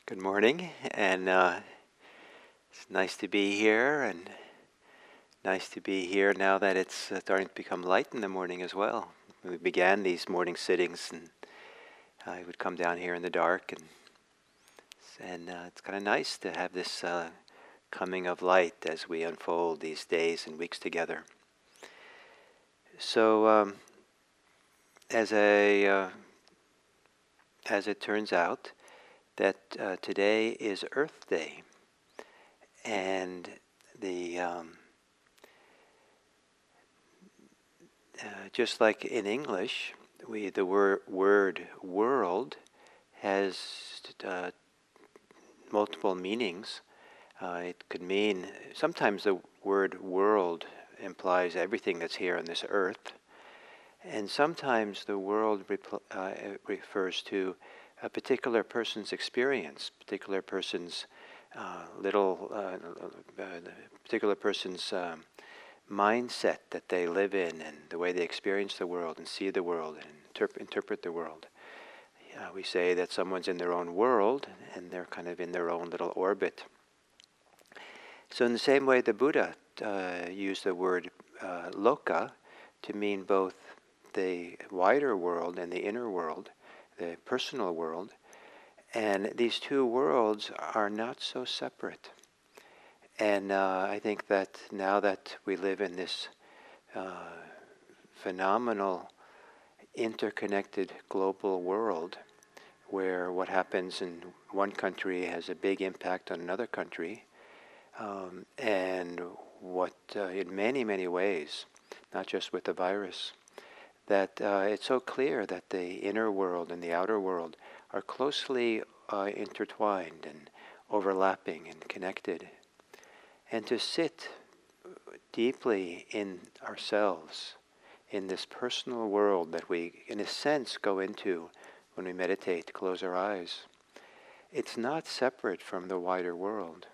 Good morning, and it's nice to be here, and nice to be here now that it's starting to become light in the morning as well. We began these morning sittings, and I would come down here in the dark, and it's kind of nice to have this coming of light as we unfold these days and weeks together. So, as it turns out, that today is Earth Day. And the just like in English, the word world has multiple meanings. It could mean, sometimes the word world implies everything that's here on this earth, and sometimes the world refers to a particular person's experience, particular person's particular person's mindset that they live in, and the way they experience the world and see the world and interpret the world. We say that someone's in their own world, and they're kind of in their own little orbit. So in the same way, the Buddha used the word loka to mean both the wider world and the inner world, the personal world. And these two worlds are not so separate. And I think that now that we live in this phenomenal, interconnected global world, where what happens in one country has a big impact on another country, and what in many, many ways, not just with the virus, that it's so clear that the inner world and the outer world are closely intertwined and overlapping and connected. And to sit deeply in ourselves, in this personal world that we, in a sense, go into when we meditate, close our eyes, it's not separate from the wider world.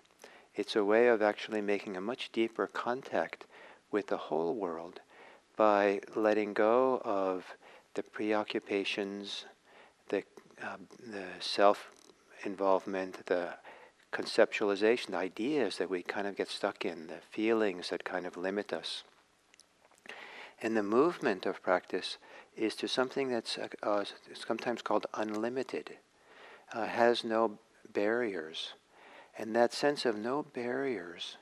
It's a way of actually making a much deeper contact with the whole world by letting go of the preoccupations, the self-involvement, the conceptualization, the ideas that we kind of get stuck in, the feelings that kind of limit us. And the movement of practice is to something that's sometimes called unlimited, has no barriers. And that sense of no barriers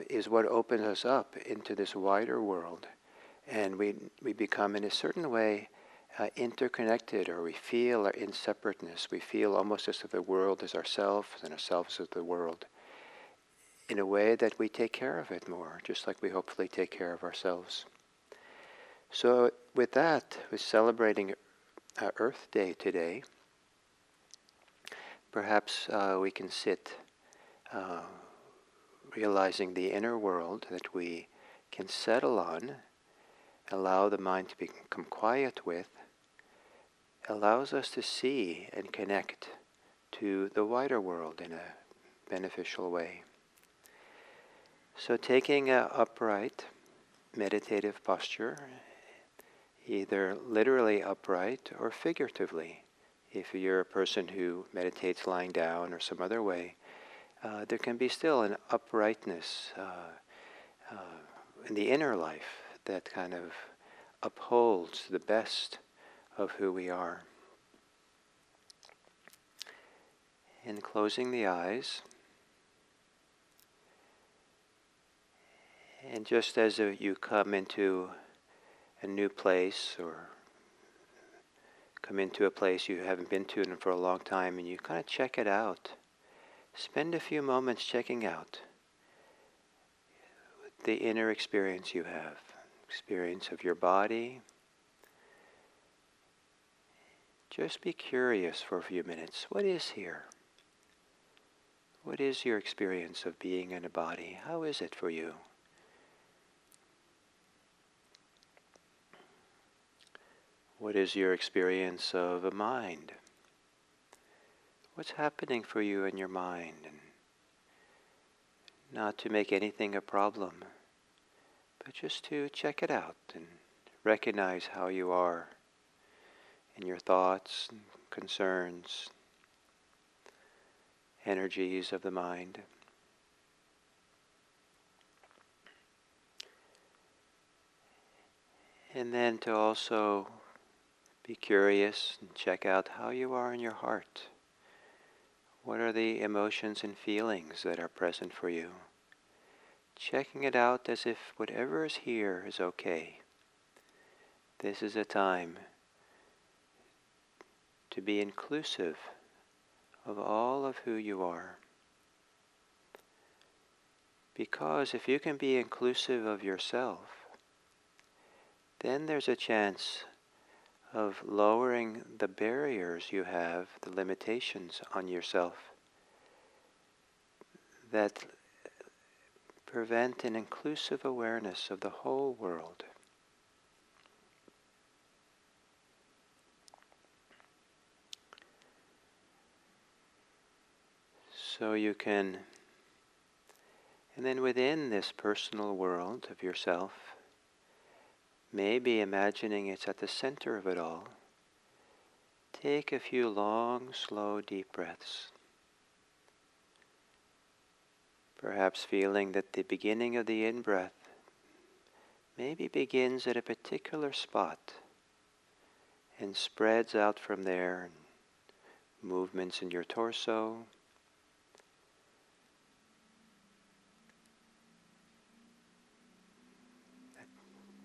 is what opens us up into this wider world. And we become, in a certain way, interconnected, or we feel our inseparateness. We feel almost as if the world is ourselves and ourselves is the world, in a way that we take care of it more, just like we hopefully take care of ourselves. So with that, we're celebrating Earth Day today. Perhaps we can sit realizing the inner world that we can settle on, allow the mind to become quiet with, allows us to see and connect to the wider world in a beneficial way. So taking an upright, meditative posture, either literally upright or figuratively. If you're a person who meditates lying down or some other way, there can be still an uprightness in the inner life that kind of upholds the best of who we are. And closing the eyes, and just as you come into a new place, or come into a place you haven't been to for a long time, and you kind of check it out, spend a few moments checking out the inner experience you have, experience of your body. Just be curious for a few minutes. What is here? What is your experience of being in a body? How is it for you? What is your experience of a mind? What's happening for you in your mind? And not to make anything a problem, but just to check it out and recognize how you are in your thoughts and concerns. energies of the mind. And then to also be curious and check out how you are in your heart. What are the emotions and feelings that are present for you? Checking it out as if whatever is here is okay. This is a time to be inclusive of all of who you are. Because if you can be inclusive of yourself, then there's a chance of lowering the barriers you have, the limitations on yourself that prevent an inclusive awareness of the whole world. So you can, and then within this personal world of yourself, maybe imagining it's at the center of it all, take a few long, slow, deep breaths. Perhaps feeling that the beginning of the in-breath maybe begins at a particular spot and spreads out from there, movements in your torso,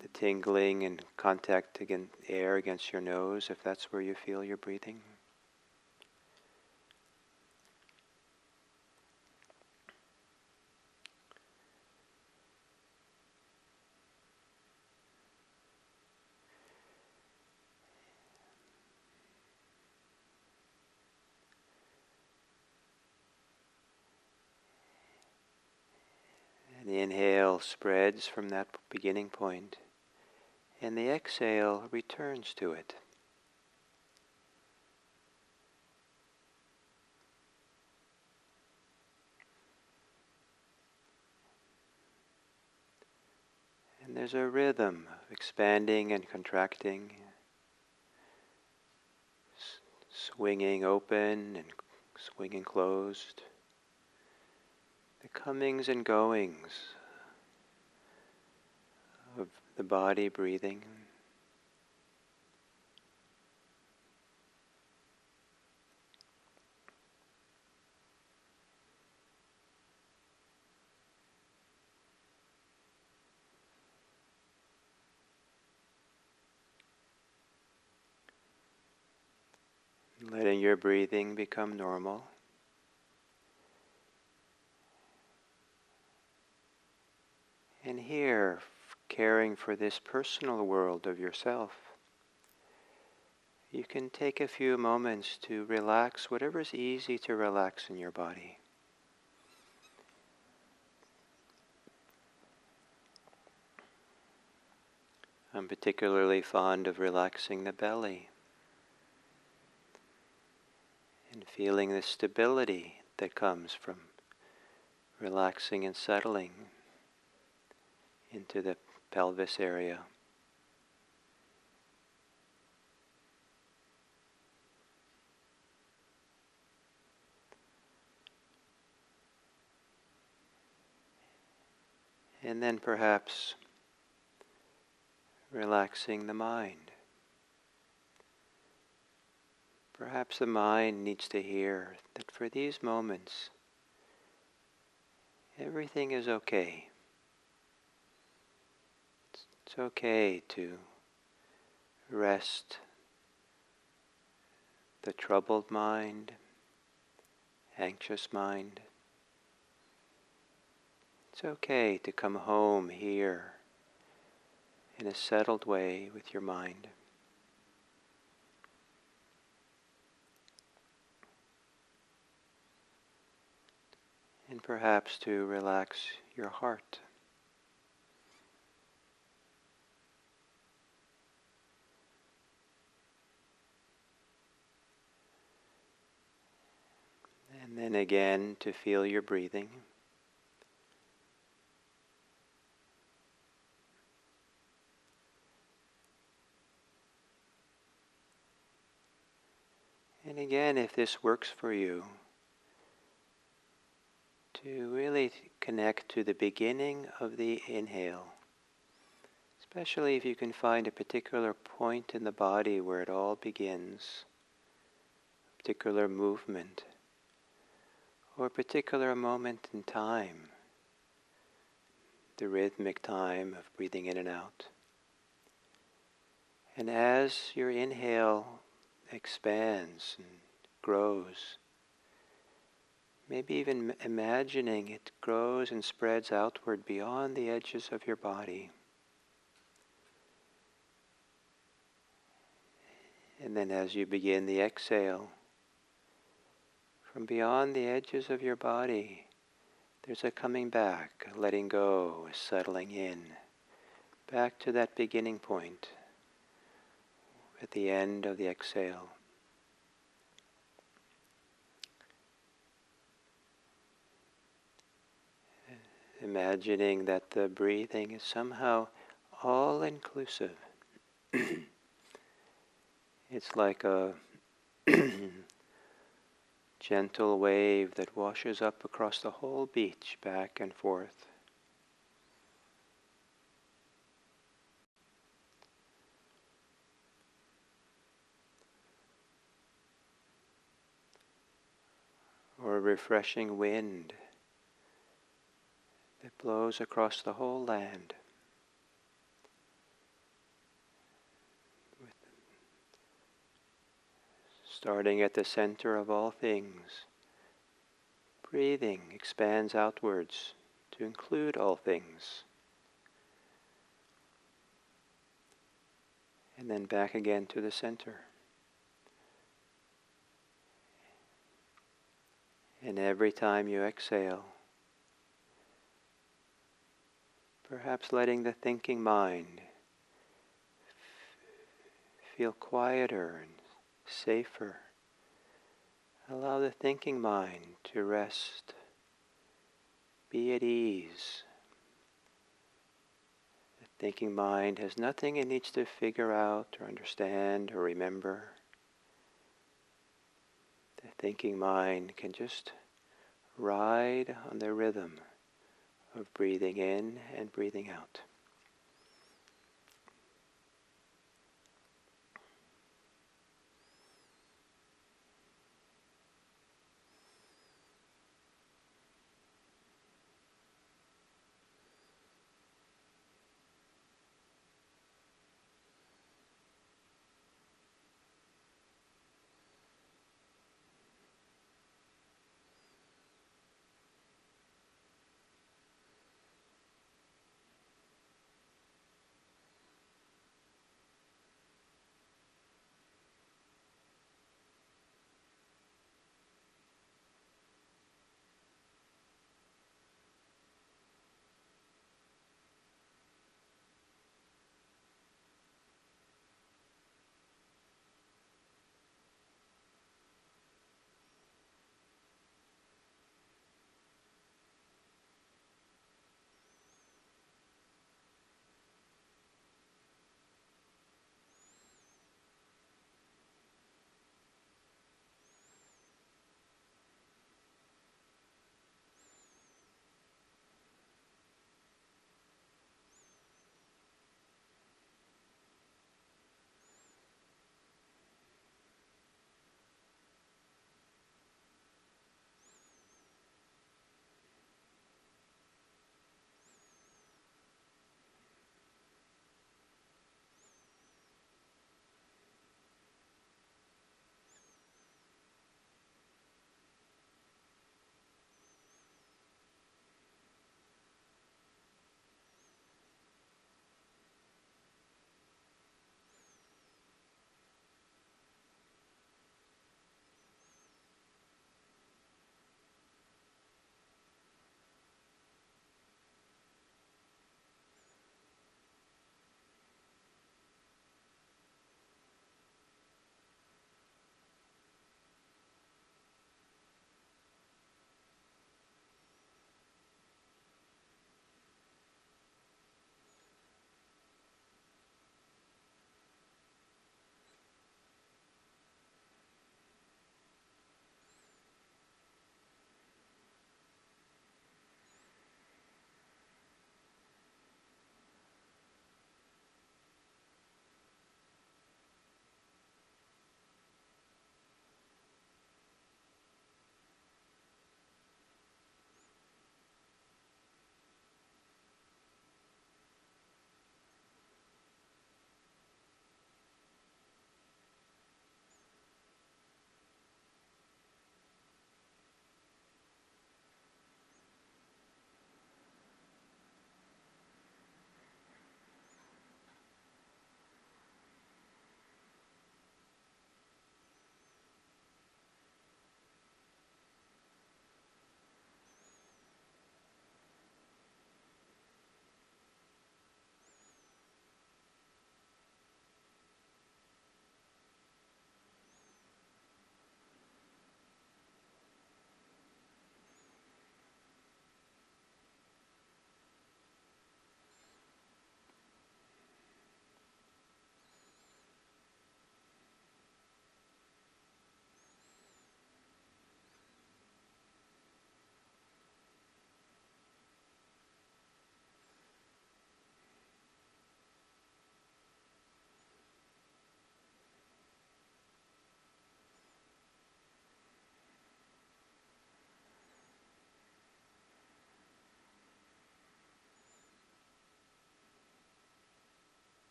the tingling and contact against air against your nose, if that's where you feel you're breathing. And the inhale spreads from that beginning point, and the exhale returns to it. And there's a rhythm of expanding and contracting, swinging open and swinging closed, the comings and goings of the body breathing. Letting your breathing become normal. And here, caring for this personal world of yourself, you can take a few moments to relax whatever's easy to relax in your body. I'm particularly fond of relaxing the belly and feeling the stability that comes from relaxing and settling into the pelvis area. And then perhaps relaxing the mind. Perhaps the mind needs to hear that for these moments, everything is okay. It's okay to rest the troubled mind, anxious mind. It's okay to come home here in a settled way with your mind. And perhaps to relax your heart. And then again to feel your breathing. And again, if this works for you, to really connect to the beginning of the inhale, especially if you can find a particular point in the body where it all begins, a particular movement, or a particular moment in time, the rhythmic time of breathing in and out. And as your inhale expands and grows, maybe even imagining it grows and spreads outward beyond the edges of your body. And then as you begin the exhale, from beyond the edges of your body, there's a coming back, a letting go, a settling in, back to that beginning point at the end of the exhale. Imagining that the breathing is somehow all-inclusive. It's like a gentle wave that washes up across the whole beach, back and forth. Or a refreshing wind that blows across the whole land. Starting at the center of all things, breathing expands outwards to include all things. And then back again to the center. And every time you exhale, perhaps letting the thinking mind feel quieter and safer. Allow the thinking mind to rest, be at ease. The thinking mind has nothing it needs to figure out or understand or remember. The thinking mind can just ride on the rhythm of breathing in and breathing out.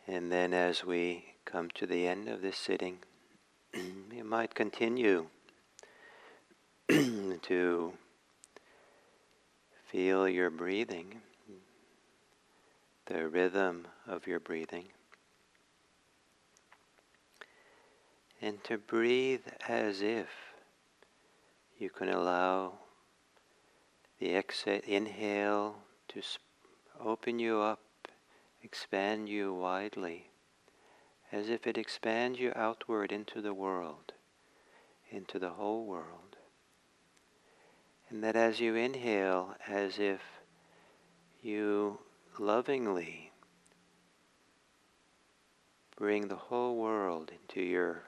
And then as we come to the end of this sitting, you might continue to feel your breathing, the rhythm of your breathing, and to breathe as if you can allow the inhale to open you up, expand you widely, as if it expands you outward into the world, into the whole world. And that as you inhale, as if you lovingly bring the whole world into your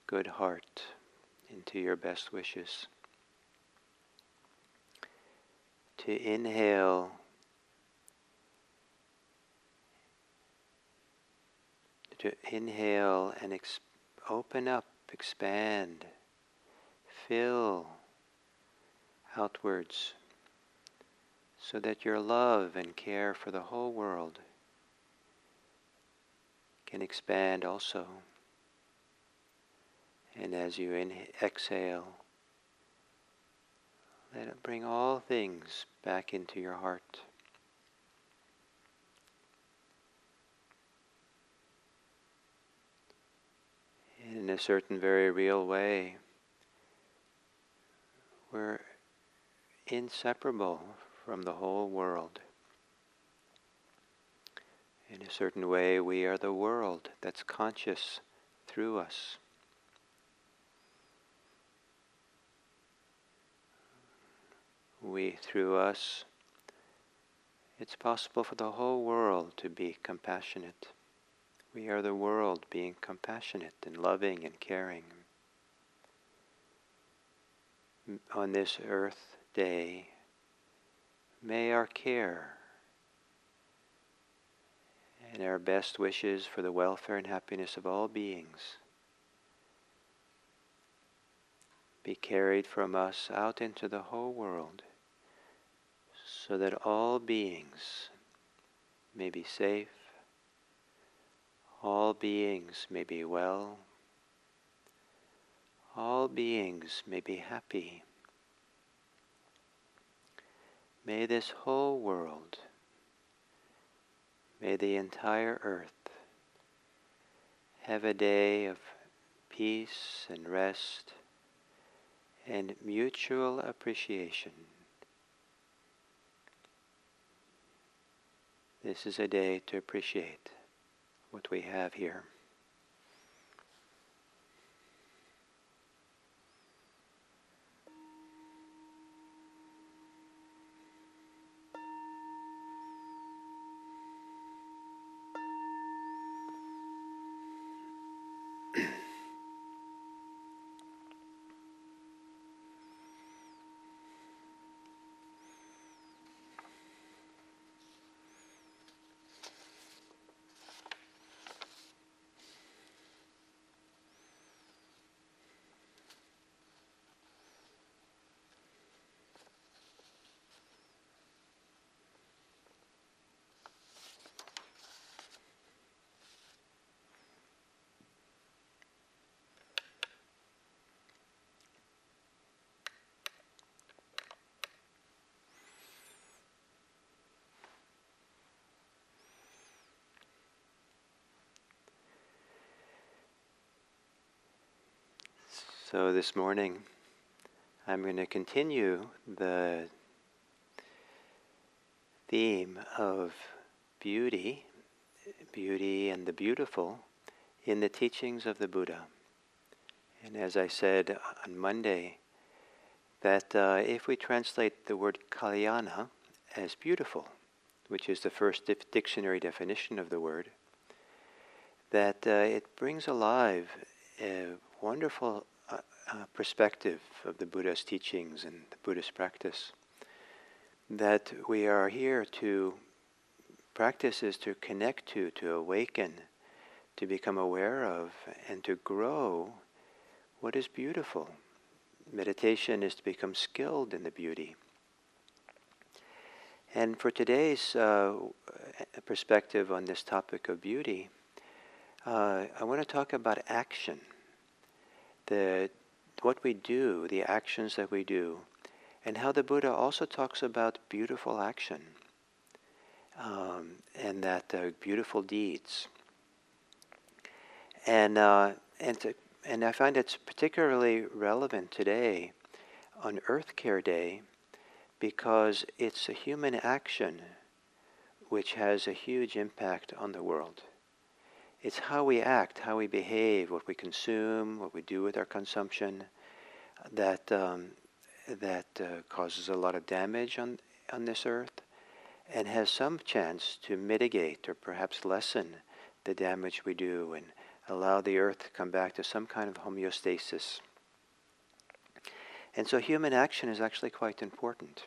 good heart, into your best wishes. To inhale, and open up, expand, fill outwards, so that your love and care for the whole world can expand also. And as you exhale, let it bring all things back into your heart. In a certain very real way, we're inseparable from the whole world. In a certain way, we are the world that's conscious through us. Through us, it's possible for the whole world to be compassionate. We are the world being compassionate and loving and caring. On this Earth Day, may our care and our best wishes for the welfare and happiness of all beings be carried from us out into the whole world, so that all beings may be safe, all beings may be well, all beings may be happy. May this whole world, may the entire earth have a day of peace and rest and mutual appreciation. This is a day to appreciate what we have here. So this morning, I'm going to continue the theme of beauty and the beautiful in the teachings of the Buddha. And as I said on Monday, that if we translate the word Kalyana as beautiful, which is the first dictionary definition of the word, that it brings alive a wonderful perspective of the Buddha's teachings and the Buddhist practice. That we are here to practice is to connect to awaken, to become aware of, and to grow what is beautiful. Meditation is to become skilled in the beauty. And for today's perspective on this topic of beauty, I want to talk about action. The what we do, the actions that we do, and how the Buddha also talks about beautiful action, and that beautiful deeds. And and I find it's particularly relevant today on Earth Care Day because it's a human action which has a huge impact on the world. It's how we act, how we behave, what we consume, what we do with our consumption that causes a lot of damage on this earth and has some chance to mitigate or perhaps lessen the damage we do and allow the earth to come back to some kind of homeostasis. And so human action is actually quite important.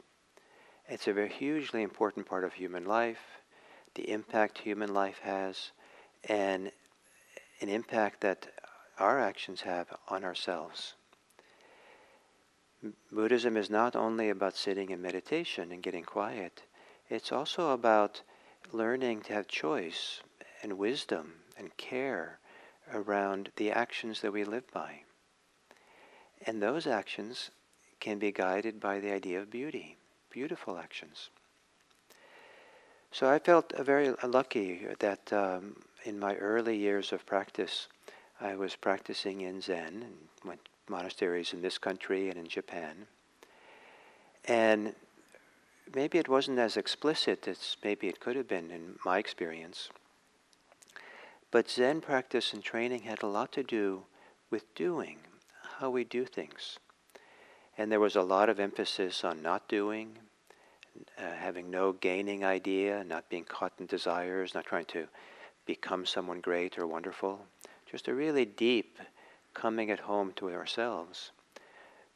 It's a very hugely important part of human life, the impact human life has, and an impact that our actions have on ourselves. Buddhism is not only about sitting in meditation and getting quiet, it's also about learning to have choice and wisdom and care around the actions that we live by. And those actions can be guided by the idea of beauty, beautiful actions. So I felt very lucky that in my early years of practice, I was practicing in Zen and went to monasteries in this country and in Japan. And maybe it wasn't as explicit as maybe it could have been in my experience. But Zen practice and training had a lot to do with doing, how we do things. And there was a lot of emphasis on not doing, having no gaining idea, not being caught in desires, not trying to become someone great or wonderful. Just a really deep coming at home to ourselves.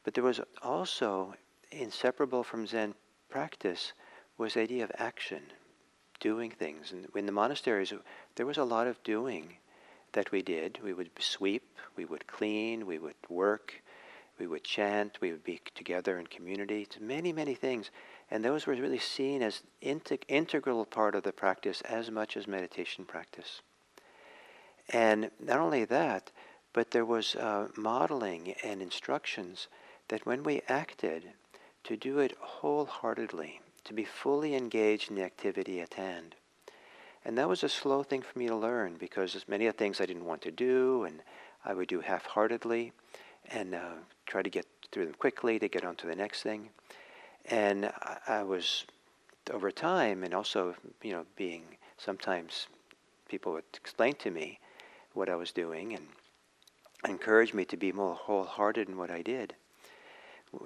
But there was also, inseparable from Zen practice, was the idea of action, doing things. And in the monasteries, there was a lot of doing that we did. We would sweep, we would clean, we would work, we would chant, we would be together in community. It's many, many things. And those were really seen as integral part of the practice as much as meditation practice. And not only that, but there was modeling and instructions that when we acted, to do it wholeheartedly, to be fully engaged in the activity at hand. And that was a slow thing for me to learn because there's many of the things I didn't want to do and I would do half-heartedly and try to get through them quickly to get on to the next thing. And I was, over time, and also, being sometimes people would explain to me what I was doing and encourage me to be more wholehearted in what I did.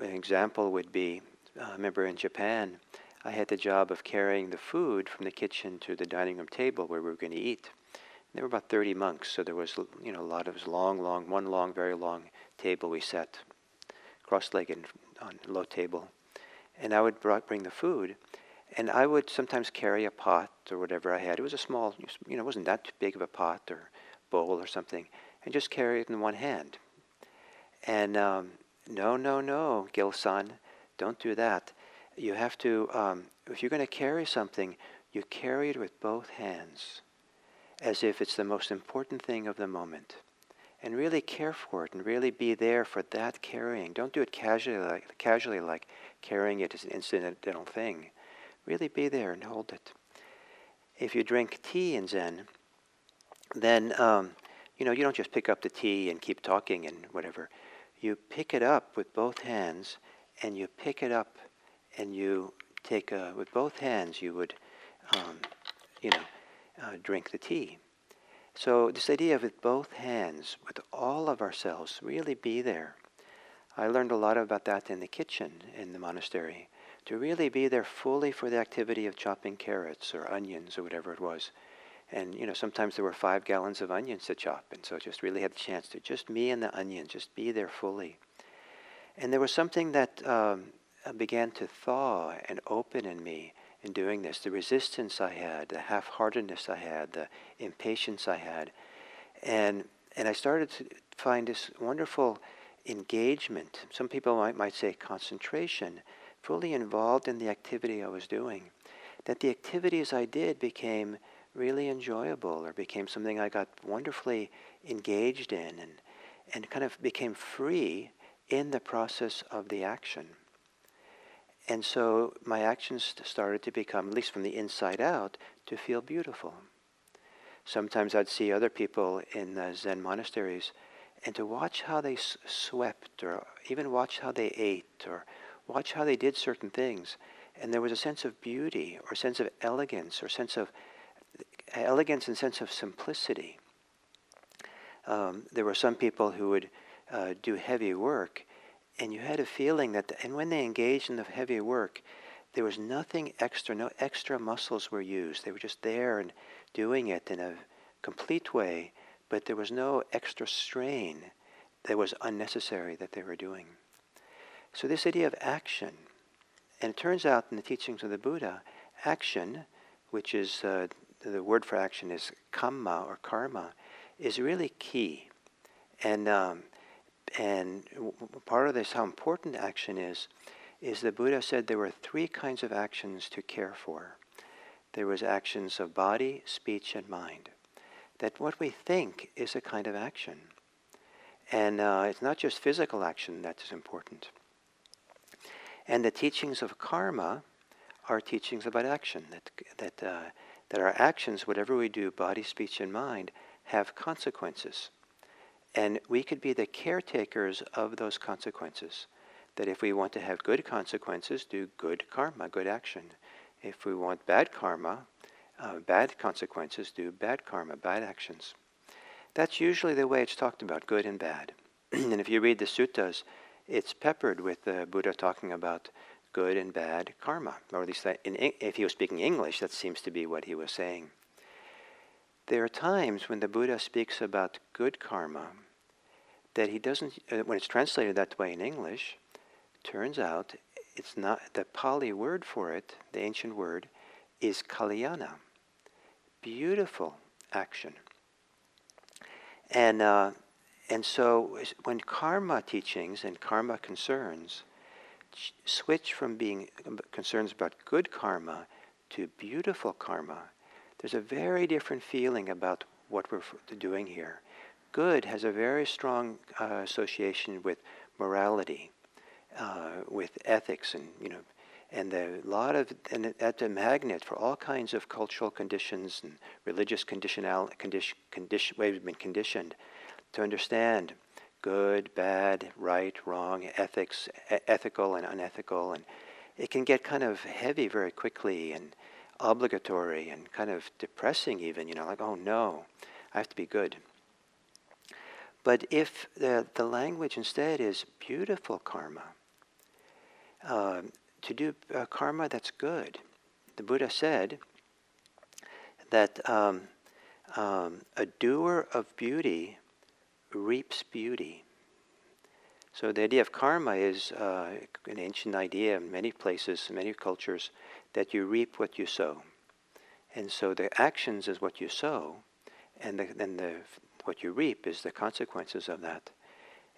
An example would be, I remember in Japan, I had the job of carrying the food from the kitchen to the dining room table where we were going to eat. And there were about 30 monks, so there was, a lot of one very long table we sat cross-legged on a low table. And I would bring the food, and I would sometimes carry a pot or whatever I had. It was a small, it wasn't that big of a pot or bowl or something, and just carry it in one hand. And no, Gil-san, don't do that. You have to, if you're going to carry something, you carry it with both hands, as if it's the most important thing of the moment. And really care for it and really be there for that carrying. Don't do it casually like carrying it as an incidental thing. Really be there and hold it. If you drink tea in Zen, then you don't just pick up the tea and keep talking and whatever. You pick it up with both hands, and you pick it up and you take with both hands you would drink the tea. So this idea of with both hands, with all of ourselves, really be there. I learned a lot about that in the kitchen in the monastery, to really be there fully for the activity of chopping carrots or onions or whatever it was. And sometimes there were 5 gallons of onions to chop, and so just really had the chance to just me and the onion, just be there fully. And there was something that began to thaw and open in me in doing this, the resistance I had, the half-heartedness I had, the impatience I had. And I started to find this wonderful engagement, some people might say concentration, fully involved in the activity I was doing. that the activities I did became really enjoyable, or became something I got wonderfully engaged in, and kind of became free in the process of the action. And so my actions started to become, at least from the inside out, to feel beautiful. Sometimes I'd see other people in the Zen monasteries, and to watch how they swept, or even watch how they ate, or watch how they did certain things. And there was a sense of beauty, or sense of elegance, or sense of elegance and sense of simplicity. There were some people who would do heavy work, and you had a feeling that, and when they engaged in the heavy work, there was nothing extra, no extra muscles were used. They were just there and doing it in a complete way, but there was no extra strain that was unnecessary that they were doing. So this idea of action, and it turns out in the teachings of the Buddha, action, which is, the word for action is kamma or karma, is really key. And part of this, how important action is the Buddha said there were 3 kinds of actions to care for. There was actions of body, speech, and mind. That what we think is a kind of action. And it's not just physical action that is important. And the teachings of karma are teachings about action. That our actions, whatever we do, body, speech, and mind, have consequences. And we could be the caretakers of those consequences. That if we want to have good consequences, do good karma, good action. If we want bad karma, bad consequences, do bad karma, bad actions. That's usually the way it's talked about, good and bad. And if you read the suttas, it's peppered with the Buddha talking about good and bad karma. Or at least if he was speaking English, that seems to be what he was saying. There are times when the Buddha speaks about good karma that he doesn't, when it's translated that way in English, turns out it's not, the Pali word for it, the ancient word, is Kalyana. Beautiful action. And so when karma teachings and karma concerns switch from being concerns about good karma to beautiful karma, there's a very different feeling about what we're doing here. Good has a very strong association with morality, with ethics, and that's a magnet for all kinds of cultural conditions and religious ways we've been conditioned to understand good, bad, right, wrong, ethics, ethical and unethical, and it can get kind of heavy very quickly and obligatory and kind of depressing even, like, oh no, I have to be good. But if the language instead is beautiful karma, to do karma that's good, the Buddha said that a doer of beauty reaps beauty. So the idea of karma is an ancient idea in many places, in many cultures, that you reap what you sow. And so the actions is what you sow, and then what you reap is the consequences of that.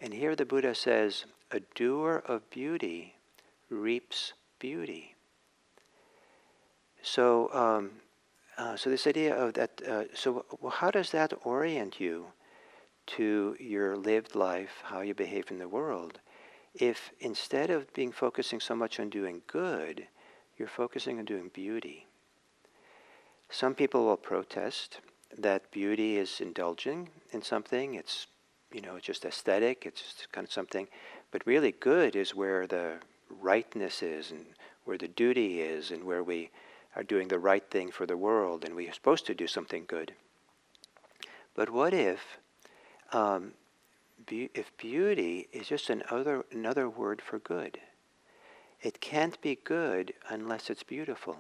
And here the Buddha says, a doer of beauty reaps beauty. So, so this idea of that, so how does that orient you to your lived life, how you behave in the world, if instead of focusing so much on doing good, you're focusing on doing beauty? Some people will protest that beauty is indulging in something. It's, it's just aesthetic. It's just kind of something. But really good is where the rightness is, and where the duty is, and where we are doing the right thing for the world, and we are supposed to do something good. But what if beauty is just another word for good? It can't be good unless it's beautiful.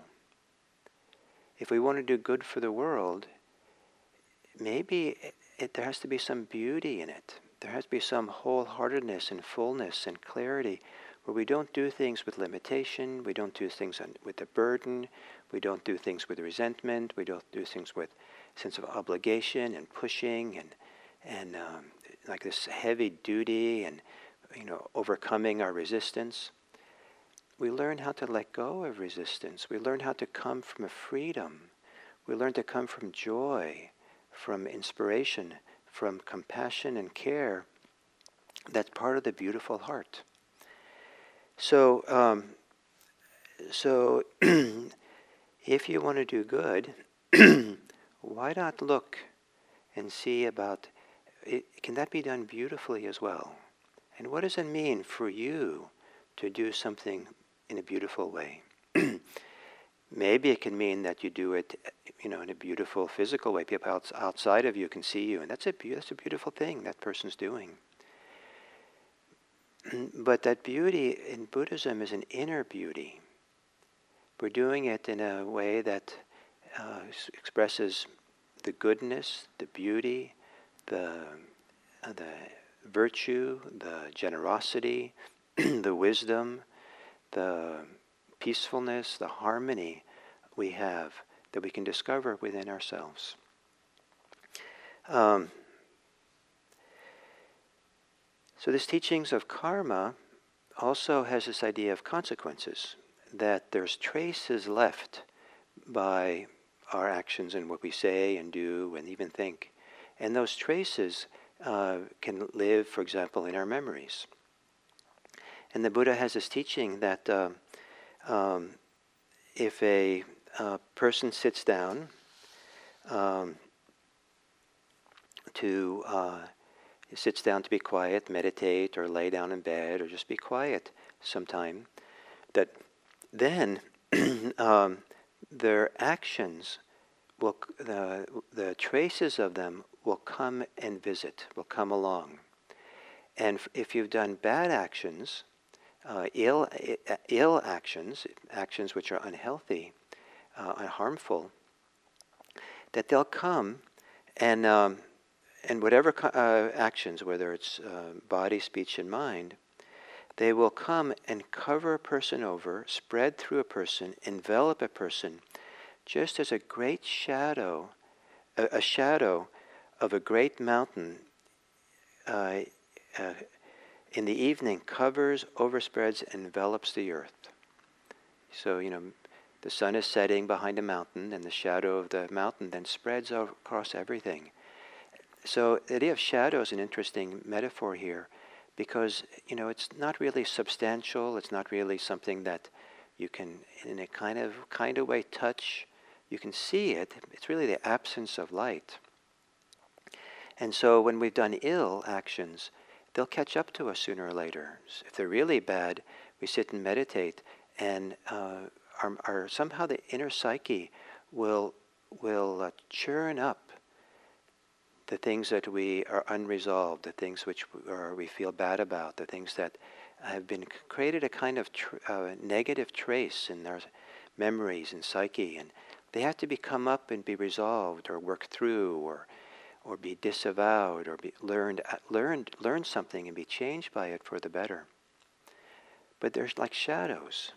If we want to do good for the world, maybe there has to be some beauty in it. There has to be some wholeheartedness and fullness and clarity, where we don't do things with limitation, we don't do things with a burden, we don't do things with resentment, we don't do things with a sense of obligation and pushing and like this heavy duty and overcoming our resistance. we learn how to let go of resistance. We learn how to come from a freedom. We learn to come from joy, from inspiration, from compassion and care. That's part of the beautiful heart. So, so if you want to do good, why not look and see about it? Can that be done beautifully as well? And what does it mean for you to do something in a beautiful way? Maybe it can mean that you do it, in a beautiful physical way. People outside of you can see you, and that's a beautiful thing that person's doing. But that beauty in Buddhism is an inner beauty. We're doing it in a way that expresses the goodness, the beauty, the virtue, the generosity, the wisdom, the peacefulness, the harmony we have that we can discover within ourselves. So this teachings of karma also has this idea of consequences, that there's traces left by our actions and what we say and do and even think. And those traces can live, for example, in our memories. And the Buddha has this teaching that if a person sits down to be quiet, meditate, or lay down in bed, or just be quiet sometime, that then their actions will, the traces of them will come and visit, will come along. And if you've done bad actions, ill actions, actions which are unhealthy and harmful, that they'll come and whatever actions, whether it's body, speech, and mind, they will come and cover a person over, spread through a person, envelop a person, just as a great shadow, a shadow of a great mountain in the evening covers, overspreads, and envelops the earth. So, the sun is setting behind a mountain, and the shadow of the mountain then spreads across everything. So the idea of shadow is an interesting metaphor here, because, it's not really substantial. It's not really something that you can, in a kind of way, touch. You can see it. It's really the absence of light. And so when we've done ill actions, they'll catch up to us sooner or later. If they're really bad, we sit and meditate, and our somehow the inner psyche will churn up the things that we are unresolved, the things which we feel bad about, the things that have been created a kind of negative trace in our memories and psyche, and they have to come up and be resolved or worked through, or be disavowed, or be learn something and be changed by it for the better. But there's like shadows,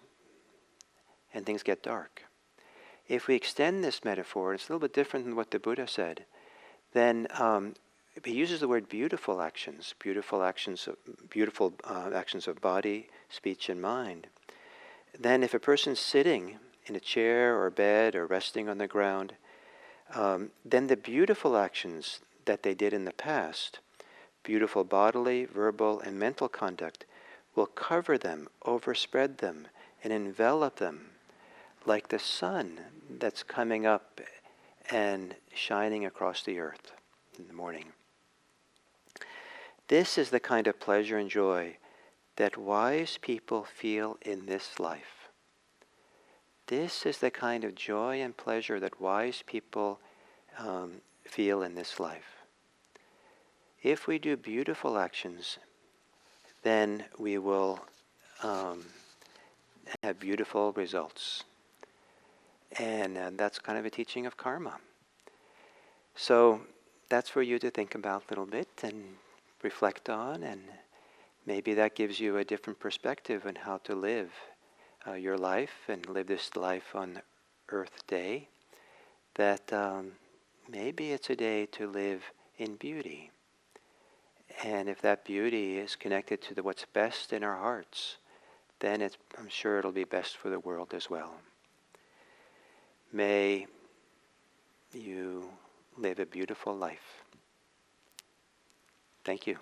and things get dark. If we extend this metaphor, it's a little bit different than what the Buddha said. Then he uses the word beautiful actions of body, speech, and mind. Then if a person's sitting in a chair or bed or resting on the ground, then the beautiful actions that they did in the past, beautiful bodily, verbal, and mental conduct, will cover them, overspread them, and envelop them like the sun that's coming up and shining across the earth in the morning. This is the kind of pleasure and joy that wise people feel in this life. This is the kind of joy and pleasure that wise people feel in this life. If we do beautiful actions, then we will have beautiful results. And that's kind of a teaching of karma. So that's for you to think about a little bit and reflect on, and maybe that gives you a different perspective on how to live your life and live this life on Earth Day. That maybe it's a day to live in beauty. And if that beauty is connected to what's best in our hearts, then I'm sure it'll be best for the world as well. May you live a beautiful life. Thank you.